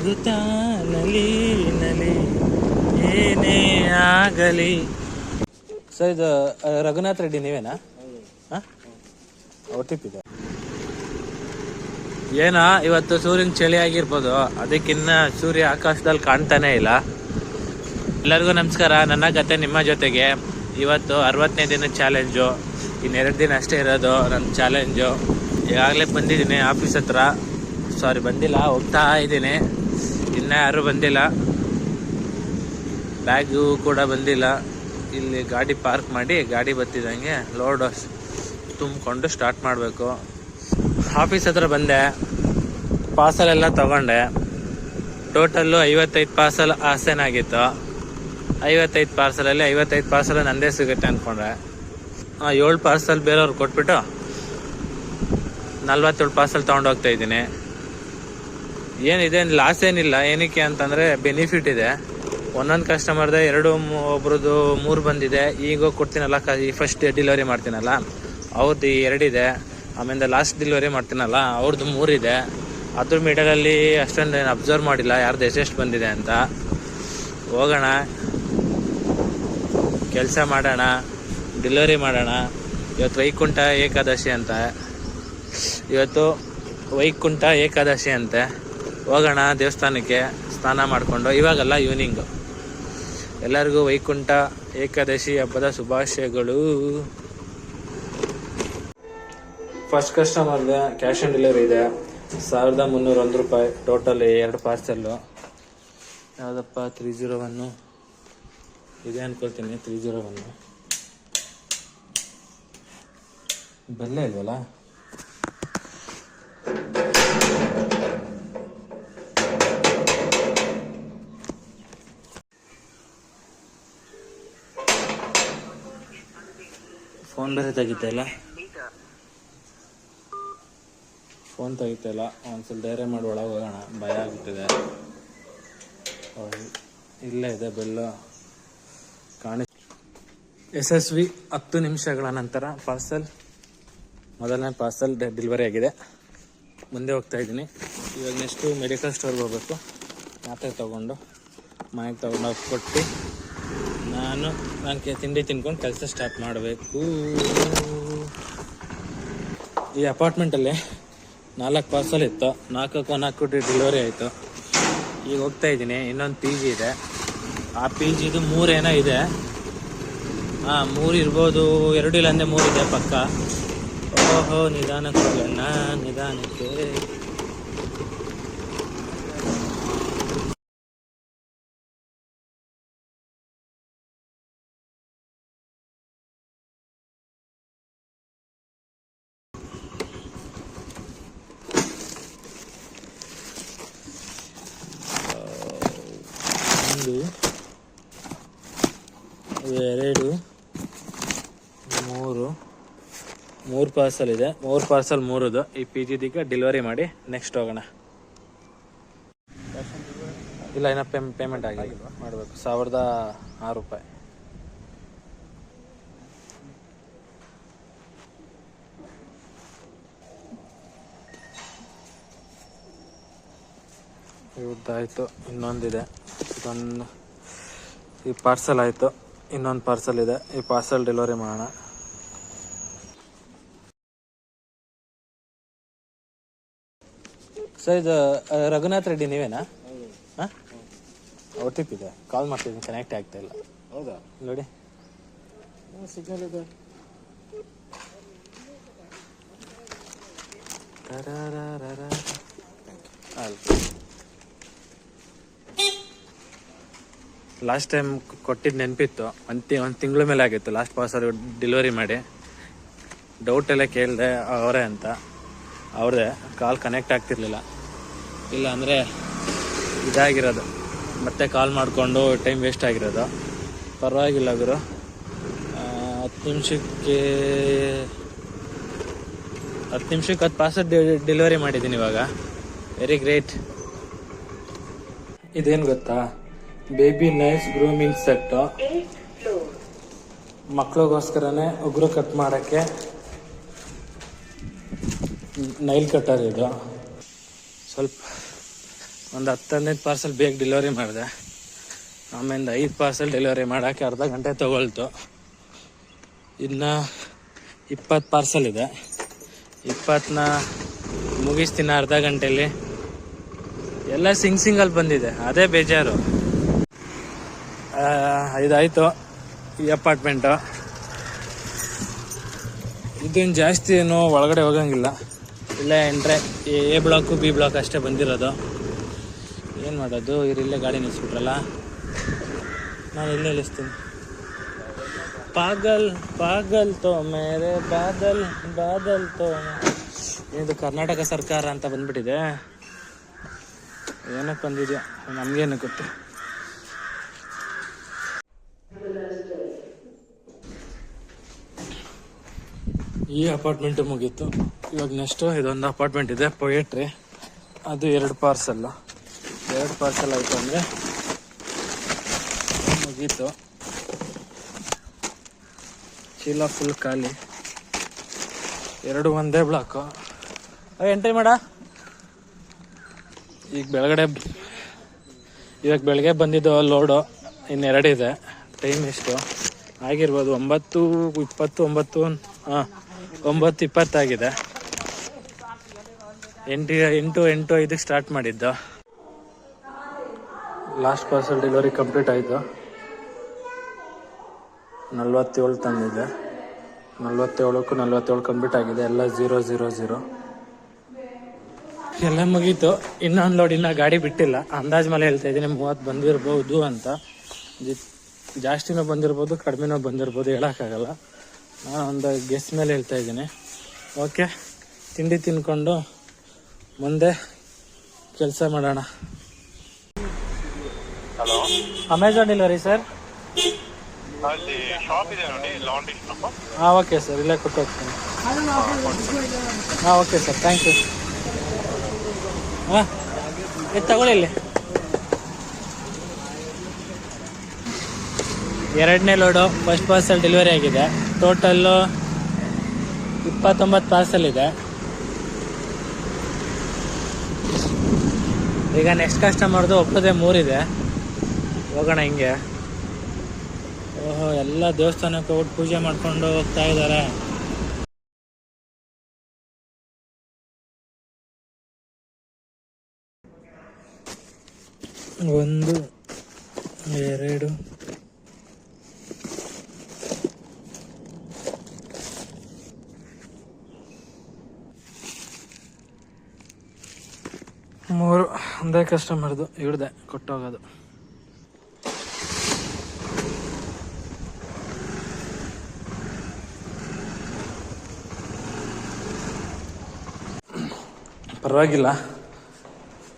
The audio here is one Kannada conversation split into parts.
ನಗುತ್ತಾ ನಲಿ ನಲಿ ಏನೇ ಆಗಲಿ. ಸರ್ ಇದು ರಘುನಾಥ್ ರೆಡ್ಡಿ ನೀವೇನಾ? OTP ಇದೆ. ಏನ ಇವತ್ತು ಸೂರ್ಯನ ಚಳಿ ಆಗಿರ್ಬೋದು, ಅದಕ್ಕಿನ್ನ ಸೂರ್ಯ ಆಕಾಶದಲ್ಲಿ ಕಾಣ್ತಾನೆ ಇಲ್ಲ. ಎಲ್ಲರಿಗೂ ನಮಸ್ಕಾರ. ನನ್ನ ಕತೆ ನಿಮ್ಮ ಜೊತೆಗೆ. ಇವತ್ತು 60ನೇ ದಿನ ಚಾಲೆಂಜು. ಇನ್ನೆರಡು ದಿನ ಅಷ್ಟೇ ಇರೋದು ನನ್ನ ಚಾಲೆಂಜು. ಈಗಾಗಲೇ ಬಂದಿದ್ದೀನಿ ಆಫೀಸ್ ಹತ್ರ. ಬಂದಿಲ್ಲ, ಹೋಗ್ತಾ ಇದ್ದೀನಿ. ಇನ್ನೂ ಯಾರೂ ಬಂದಿಲ್ಲ, ಬ್ಯಾಗು ಕೂಡ ಬಂದಿಲ್ಲ. ಇಲ್ಲಿ ಗಾಡಿ ಪಾರ್ಕ್ ಮಾಡಿ ಗಾಡಿ ಬತ್ತಿದಂಗೆ ಲೋಡ್ ತುಂಬಿಕೊಂಡು ಸ್ಟಾರ್ಟ್ ಮಾಡಬೇಕು. ಆಫೀಸ್ ಹತ್ರ ಬಂದೆ, ಪಾರ್ಸಲೆಲ್ಲ ತೊಗೊಂಡೆ. ಟೋಟಲ್ಲು 55 ಪಾರ್ಸಲ್ ಆಸೆನಾಗಿತ್ತು. 55 ಪಾರ್ಸಲಲ್ಲಿ 55 ಪಾರ್ಸಲ್ ನಂದೇ ಸಿಗುತ್ತೆ ಅಂದ್ಕೊಂಡ್ರೆ 7 ಪಾರ್ಸಲ್ ಬೇರೆಯವ್ರಿಗೆ ಕೊಟ್ಬಿಟ್ಟು 47 ಪಾರ್ಸಲ್ ತೊಗೊಂಡೋಗ್ತಾ ಇದ್ದೀನಿ. ಏನಿದೆ ಲಾಸ್ ಏನಿಲ್ಲ. ಏನಕ್ಕೆ ಅಂತಂದರೆ ಬೆನಿಫಿಟ್ ಇದೆ. ಒಂದೊಂದು ಕಸ್ಟಮರ್ದೆ ಒಬ್ರದ್ದು 3 ಬಂದಿದೆ. ಈಗ ಕೊಡ್ತೀನಲ್ಲ, ಈ ಫಸ್ಟ್ ಡೆಲಿವರಿ ಮಾಡ್ತೀನಲ್ಲ ಅವ್ರದ್ದು 2 ಇದೆ. ಆಮೇಲೆ ಲಾಸ್ಟ್ ಡೆಲಿವರಿ ಮಾಡ್ತೀನಲ್ಲ ಅವ್ರದ್ದು 3 ಇದೆ. ಅದ್ರ ಮಿಡಲಲ್ಲಿ ಅಷ್ಟೊಂದು ಏನು ಅಬ್ಸರ್ವ್ ಮಾಡಿಲ್ಲ ಯಾರ್ದು ಎಷ್ಟೆಷ್ಟು ಬಂದಿದೆ ಅಂತ. ಹೋಗೋಣ, ಕೆಲಸ ಮಾಡೋಣ, ಡೆಲಿವರಿ ಮಾಡೋಣ. ಇವತ್ತು ವೈಕುಂಠ ಏಕಾದಶಿ ಅಂತ. ಹೋಗೋಣ ದೇವಸ್ಥಾನಕ್ಕೆ ಸ್ನಾನ ಮಾಡಿಕೊಂಡು. ಇವಾಗಲ್ಲ, ಈವ್ನಿಂಗು. ಎಲ್ಲರಿಗೂ ವೈಕುಂಠ ಏಕಾದಶಿ ಹಬ್ಬದ ಶುಭಾಶಯಗಳು. ಫಸ್ಟ್ ಕಸ್ಟಮರ್ಗೆ ಕ್ಯಾಶ್ ಆನ್ ಡೆಲಿವರಿ ಇದೆ. 1301 ರೂಪಾಯಿ. Total 2 parcel. ಯಾವುದಪ್ಪ 301 ಇದೆ ಅನ್ಕೊಳ್ತೀನಿ. 301 ಬೆಲ್ಲ ಇಲ್ವಲ್ಲ. ಫೋನ್ ಬೇರೆ ತೆಗಿತಾಯಿಲ್ಲ. ಒಂದ್ಸಲ ಧೈರ್ಯ ಮಾಡಿ ಒಳಗೆ ಹೋಗೋಣ, ಭಯ ಆಗ್ಬಿಟ್ಟಿದೆ. ಇಲ್ಲೇ ಇದೆ ಬೆಲ್ಲು ಯಶಸ್ವಿ. 10 ನಿಮಿಷಗಳ ನಂತರ ಮೊದಲನೇ ಪಾರ್ಸಲ್ ಡೆಲಿವರಿ ಆಗಿದೆ. ಮುಂದೆ ಹೋಗ್ತಾ ಇದ್ದೀನಿ. ಇವಾಗ ನೆಕ್ಸ್ಟು ಮೆಡಿಕಲ್ ಸ್ಟೋರ್ಗೆ ಹೋಗ್ಬೇಕು. ಮಾತ್ರೆ ತೊಗೊಂಡು ಮನೆಗೆ ತೊಗೊಂಡೋಗಿ ಕೊಟ್ಟು ನಾನು ತಿಂಡಿ ತಿನ್ಕೊಂಡು ಕೆಲಸ ಸ್ಟಾರ್ಟ್ ಮಾಡಬೇಕು. ಈ ಅಪಾರ್ಟ್ಮೆಂಟಲ್ಲಿ 4 ಪಾರ್ಸಲ್ ಇತ್ತು. 4 ಡೆಲಿವರಿ ಆಯಿತು. ಈಗ ಹೋಗ್ತಾ ಇದ್ದೀನಿ. ಇನ್ನೊಂದು PG ಇದೆ. ಆ PGದು 3 ಏನೋ ಇದೆ. 3 ಇರ್ಬೋದು, 2 ಇಲ್ಲ ಅಂದರೆ 3 ಇದೆ ಪಕ್ಕ. ಓಹೋ, ನಿಧಾನಕ್ಕೆ ಹೋಗೋಣ, ನಿಧಾನಕ್ಕೆ. ಒಂದು 2 3 ಪಾರ್ಸಲ್ ಇದೆ. 3 ಪಾರ್ಸಲ್ 3ದು ಈ PGದೀಗ ಡೆಲಿವರಿ ಮಾಡಿ ನೆಕ್ಸ್ಟ್ ಹೋಗೋಣ. ಇಲ್ಲ, ಇನ್ನೂ ಪೇಮೆಂಟ್ ಆಗಿಲ್ಲ, ಮಾಡಬೇಕು. 1006 ರೂಪಾಯಿ. ಇವ್ರದ್ದಾಯಿತು. ಇನ್ನೊಂದಿದೆ. ಈ ಪಾರ್ಸಲ್ ಆಯಿತು. ಇನ್ನೊಂದು ಪಾರ್ಸಲ್ ಇದೆ. ಈ ಪಾರ್ಸಲ್ ಡೆಲಿವರಿ ಮಾಡೋಣ. ಸರ್ ಇದು ರಘುನಾಥ್ ರೆಡ್ಡಿ ನೀವೇನಾ? OTP ಇದೆ. ಕಾಲ್ ಮಾಡ್ತಿದ್ದೀನಿ, ಕನೆಕ್ಟ್ ಆಗ್ತಾ ಇಲ್ಲ. ಹೌದಾ? ನೋಡಿ, ಸಿಗ್ನಲ್ ಇದೆ. ಲಾಸ್ಟ್ ಟೈಮ್ ಕೊಟ್ಟಿದ್ದು ನೆನಪಿತ್ತು. ಒಂದು ತಿಂಗಳ ಮೇಲೆ ಆಗಿತ್ತು ಲಾಸ್ಟ್ ಪಾರ್ಸಲ್ ಡೆಲಿವರಿ ಮಾಡಿ. ಡೌಟ್ ಎಲ್ಲ ಕೇಳಿದೆ, ಅವರೇ ಅಂತ. ಅವ್ರದ್ದೇ. ಕಾಲ್ ಕನೆಕ್ಟ್ ಆಗ್ತಿರ್ಲಿಲ್ಲ. ಇಲ್ಲ ಅಂದರೆ ಇದಾಗಿರೋದು, ಮತ್ತೆ ಕಾಲ್ ಮಾಡಿಕೊಂಡು ಟೈಮ್ ವೇಸ್ಟ್ ಆಗಿರೋದು. ಪರವಾಗಿಲ್ಲ ಗುರು. 10 ನಿಮಿಷಕ್ಕೆ 10 ಪಾರ್ಸಲ್ ಡೆಲಿವರಿ ಮಾಡಿದ್ದೀನಿ ಇವಾಗ. Very great. ಇದೇನು ಗೊತ್ತಾ, ಬೇಬಿ ನೈಸ್ ಗ್ರೂಮಿಂಗ್ ಸೆಟ್ಟು. ಮಕ್ಳಿಗೋಸ್ಕರನೇ ಉಗುರು ಕಟ್ ಮಾಡೋಕ್ಕೆ ನೈಲ್ ಕಟ್ಟರ್ ಇದು. ಸ್ವಲ್ಪ ಒಂದು 10-15 ಪಾರ್ಸೆಲ್ ಬೇಗ ಡೆಲಿವರಿ ಮಾಡಿದೆ. ಆಮೇಲೆ 5 ಪಾರ್ಸೆಲ್ ಡೆಲಿವರಿ ಮಾಡೋಕ್ಕೆ ಅರ್ಧ ಗಂಟೆ ತೊಗೊಳ್ತು. ಇನ್ನು 20 ಪಾರ್ಸೆಲ್ ಇದೆ. 20ನ ಮುಗಿಸ್ತೀನಿ ಅರ್ಧ ಗಂಟೆಯಲ್ಲಿ. ಎಲ್ಲ ಸಿಂಗಲ್ ಬಂದಿದೆ, ಅದೇ ಬೇಜಾರು. ಇದಾಯಿತು ಈ ಅಪಾರ್ಟ್ಮೆಂಟು. ಇದೇನು ಜಾಸ್ತಿ ಏನು ಒಳಗಡೆ ಹೋಗಂಗಿಲ್ಲ, ಇಲ್ಲೇ ಎಂಟ್ರೆ ಎ ಬ್ಲಾಕು ಬಿ ಬ್ಲಾಕ್ ಅಷ್ಟೇ ಬಂದಿರೋದು. ಏನು ಮಾಡೋದು, ಇಲ್ಲೇ ಗಾಡಿ ನಿಲ್ಲಿಸ್ಬಿಟ್ರಲ್ಲ, ನಾನು ಇಲ್ಲೇ ನಿಲ್ಲಿಸ್ತೀನಿ. ಪಾಗಲ್ ಪಾಗಲ್ ತೋ ಮೇರೆ ಬಾದಲ್ ಬಾದಲ್ ತೋ. ಇದು ಕರ್ನಾಟಕ ಸರ್ಕಾರ ಅಂತ ಬಂದ್ಬಿಟ್ಟಿದೆ, ಏನಕ್ಕೆ ಬಂದಿದೆಯೋ ನಮಗೇನು ಗೊತ್ತು. ಈ ಅಪಾರ್ಟ್ಮೆಂಟು ಮುಗೀತು. ಇವಾಗ ನೆಕ್ಸ್ಟು ಇದೊಂದು ಅಪಾರ್ಟ್ಮೆಂಟ್ ಇದೆ, ಪೊಯೆಟ್ರಿ. ಅದು 2 ಪಾರ್ಸೆಲ್ಲು. 2 ಪಾರ್ಸೆಲ್ ಆಯಿತು ಅಂದರೆ ಮುಗೀತು. ಚೀಲ ಫುಲ್ ಖಾಲಿ. 2 ಒಂದೇ ಬ್ಲಾಕು. ಎಂಟ್ರಿ ಮಾಡ. ಇವಾಗ ಬೆಳಗ್ಗೆ ಬಂದಿದ್ದು ಲೋಡು, ಇನ್ನು 2 ಇದೆ. ಟೈಮ್ ಎಷ್ಟು ಆಗಿರ್ಬೋದು, 9:20 9:20 ಆಗಿದೆ. 8:05 ಸ್ಟಾರ್ಟ್ ಮಾಡಿದ್ದು. ಲಾಸ್ಟ್ ಪಾರ್ಸೆಲ್ ಡೆಲಿವರಿ ಕಂಪ್ಲೀಟ್ ಆಯಿತು. 47 ತಂದಿದೆ. 47ಕ್ಕೂ 47 ಕಂಪ್ಲೀಟ್ ಆಗಿದೆ. ಎಲ್ಲ 000 ಎಲ್ಲ ಮುಗೀತು. ಇನ್ನೊಂದು ಲೋಡ್ ಇನ್ನೂ ಗಾಡಿ ಬಿಟ್ಟಿಲ್ಲ. ಅಂದಾಜು ಮೇಲೆ ಹೇಳ್ತಾ ಇದ್ದೀನಿ 30 ಬಂದಿರ್ಬೋದು ಅಂತ. ಜಾಸ್ತಿನೂ ಬಂದಿರ್ಬೋದು, ಕಡಿಮೆನೂ ಬಂದಿರ್ಬೋದು, ಹೇಳೋಕ್ಕಾಗಲ್ಲ. ನಾನು ಒಂದು ಗೆಸ್ ಮೇಲೆ ಹೇಳ್ತಾ ಇದ್ದೀನಿ. ಓಕೆ, ತಿಂಡಿ ತಿನ್ಕೊಂಡು ಮುಂದೆ ಕೆಲಸ ಮಾಡೋಣ. Hello, Amazon delivery sir? ಅಲ್ಲಿ ಶಾಪ್ ಇದೆ ನೋಡಿ, ಲಾಂಡ್ರಿ ಶಾಪ್. ಹಾಂ, ಓಕೆ ಸರ್, ಇಲ್ಲೇ ಕೊಟ್ಟು ಹೋಗ್ತೀನಿ. ಹಾಂ, ಓಕೆ ಸರ್, ಥ್ಯಾಂಕ್ ಯು. ಹಾಂ, ಇದು ತಗೊಳ್ಳಿ. ಇಲ್ಲಿ 2ನೇ ಲೋಡು ಫಸ್ಟ್ ಪಾರ್ಸೆಲ್ ಡೆಲಿವರಿ ಆಗಿದೆ. ಟೋಟಲ್ಲು 29 ಪಾರ್ಸೆಲ್ ಇದೆ. ಈಗ ನೆಕ್ಸ್ಟ್ ಕಸ್ಟಮರ್ದು ಒಪ್ಪದೆ 3 ಇದೆ. ಹೋಗೋಣ ಹಿಂಗೆ. ಓಹೋ, ಎಲ್ಲ ದೇವಸ್ಥಾನಕ್ಕೆ ಹೋಗಿ ಪೂಜೆ ಮಾಡ್ಕೊಂಡು ಹೋಗ್ತಾ ಇದ್ದಾರೆ. ಒಂದು 2 3 ಒಂದೇ ಕಸ್ಟಮರ್ದು ಹಿಡ್ದೆ ಕೊಟ್ಟೋಗೋದು. ಪರವಾಗಿಲ್ಲ,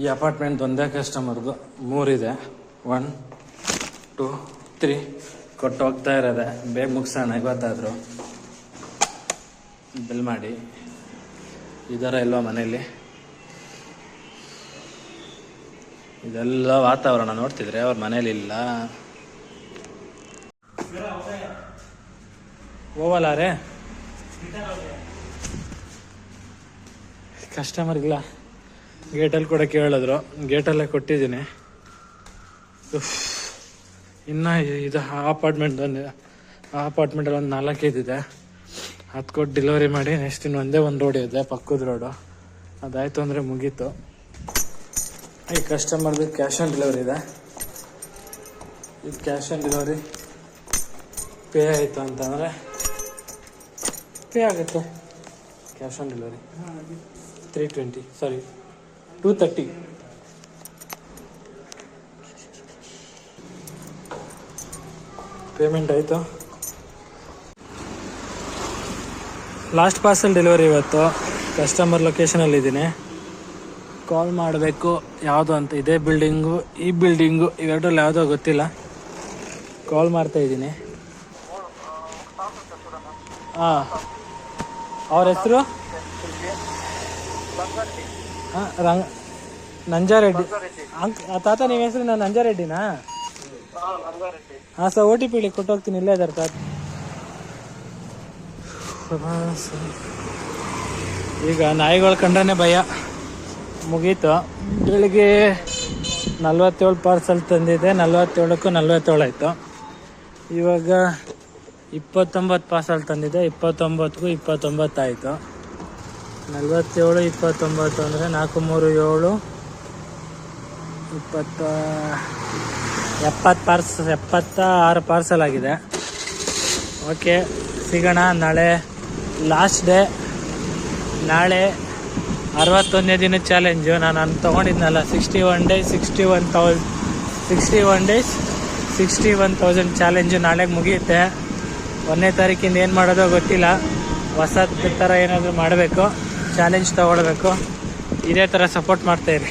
ಈ ಅಪಾರ್ಟ್ಮೆಂಟ್ ಒಂದೇ ಕಸ್ಟಮರ್ದು 3 ಇದೆ. 1 2 3 ಕೊಟ್ಟು ಹೋಗ್ತಾ ಇರೋದೆ. ಬೇಗ ಮುಗಿಸೋಣ ಇವತ್ತಾದರೂ. ಬಿಲ್ ಮಾಡಿ. ಇದರ ಇಲ್ವಾ ಮನೇಲಿ? ಇದೆಲ್ಲ ವಾತಾವರಣ ನೋಡ್ತಿದ್ರೆ ಅವ್ರ ಮನೇಲಿ ಇಲ್ಲ. ಹೋಗಲಾರೆ ಕಸ್ಟಮರ್ಗಿಲ್ಲ. ಗೇಟಲ್ಲಿ ಕೂಡ ಕೇಳಿದ್ರು, ಗೇಟಲ್ಲೇ ಕೊಟ್ಟಿದ್ದೀನಿ. ಇನ್ನು ಇದು ಆ ಅಪಾರ್ಟ್ಮೆಂಟಲ್ಲಿ ಒಂದು 4-5 ಇದೆ. ಅದು ಕೊಟ್ಟು ಡೆಲಿವರಿ ಮಾಡಿ ನೆಕ್ಸ್ಟ್ ಇನ್ನೊಂದೇ ಒಂದು ರೋಡ್ ಇದೆ, ಪಕ್ಕದ ರೋಡು. ಅದಾಯಿತು ಅಂದರೆ ಮುಗೀತು. ಈ ಕಸ್ಟಮರ್ದು ಕ್ಯಾಶ್ ಆನ್ ಡೆಲಿವರಿ ಇದೆ. ಈ ಕ್ಯಾಶ್ ಆನ್ ಡೆಲಿವರಿ ಪೇ ಆಯಿತು ಅಂತಂದರೆ ಪೇ ಆಗುತ್ತೆ. ಕ್ಯಾಶ್ ಆನ್ ಡೆಲಿವರಿ 230 ಪೇಮೆಂಟ್ ಆಯಿತು. ಲಾಸ್ಟ್ ಪಾರ್ಸೆಲ್ ಡೆಲಿವರಿ ಇವತ್ತು. ಕಸ್ಟಮರ್ ಲೊಕೇಶನಲ್ಲಿದ್ದೀನಿ. ಕಾಲ್ ಮಾಡಬೇಕು ಯಾವುದು ಅಂತ. ಇದೇ ಬಿಲ್ಡಿಂಗು, ಈ ಬಿಲ್ಡಿಂಗು, ಇವೆರಡರಲ್ಲಿ ಯಾವುದೋ ಗೊತ್ತಿಲ್ಲ. ಕಾಲ್ ಮಾಡ್ತಾಯಿದ್ದೀನಿ. ಹಾಂ, ಅವ್ರ ಹೆಸರು ನಂಜಾರೆಡ್ಡಿ. ತಾತ ನಿಮ್ಮ ಹೆಸರು ನಂಜಾರೆಡ್ಡಿನಾ? ಹಾಂ ಸರ್, OTP ಹೇಳಿ ಕೊಟ್ಟು ಹೋಗ್ತೀನಿ. ಇಲ್ಲೇ ಇದ್ದಾರೆ ತಾತ. ಈಗ ನಾಯಿಗಳು ಕಂಡ್ರೆ ಭಯ. ಮುಗೀತು. ಬೆಳಿಗ್ಗೆ 47 ಪಾರ್ಸಲ್ ತಂದಿದ್ದೆ, 47ಕ್ಕೂ 47 ಆಯಿತು. ಇವಾಗ 29 ಪಾರ್ಸಲ್ ತಂದಿದ್ದೆ, 29ಕ್ಕೂ 29 ಆಯಿತು. 47 29 ಅಂದರೆ 4 3 7 20 76 ಪಾರ್ಸಲ್ ಆಗಿದೆ. ಓಕೆ, ಸಿಗೋಣ ನಾಳೆ. ಲಾಸ್ಟ್ ಡೇ ನಾಳೆ. 61ನೇ ದಿನದ ಚಾಲೆಂಜು. ನಾನು ತೊಗೊಂಡಿದ್ನಲ್ಲ 61 ಡೇಸ್ 61,000 ಚಾಲೆಂಜು ನಾಳೆಗೆ ಮುಗಿಯುತ್ತೆ. 1ನೇ ತಾರೀಕಿಂದ ಏನು ಮಾಡೋದೋ ಗೊತ್ತಿಲ್ಲ. ಹೊಸ ಥರ ಏನಾದರೂ ಮಾಡಬೇಕು, ಚಾಲೆಂಜ್ ತೊಗೊಳ್ಬೇಕು. ಇದೇ ಥರ ಸಪೋರ್ಟ್ ಮಾಡ್ತಾಯಿರಿ.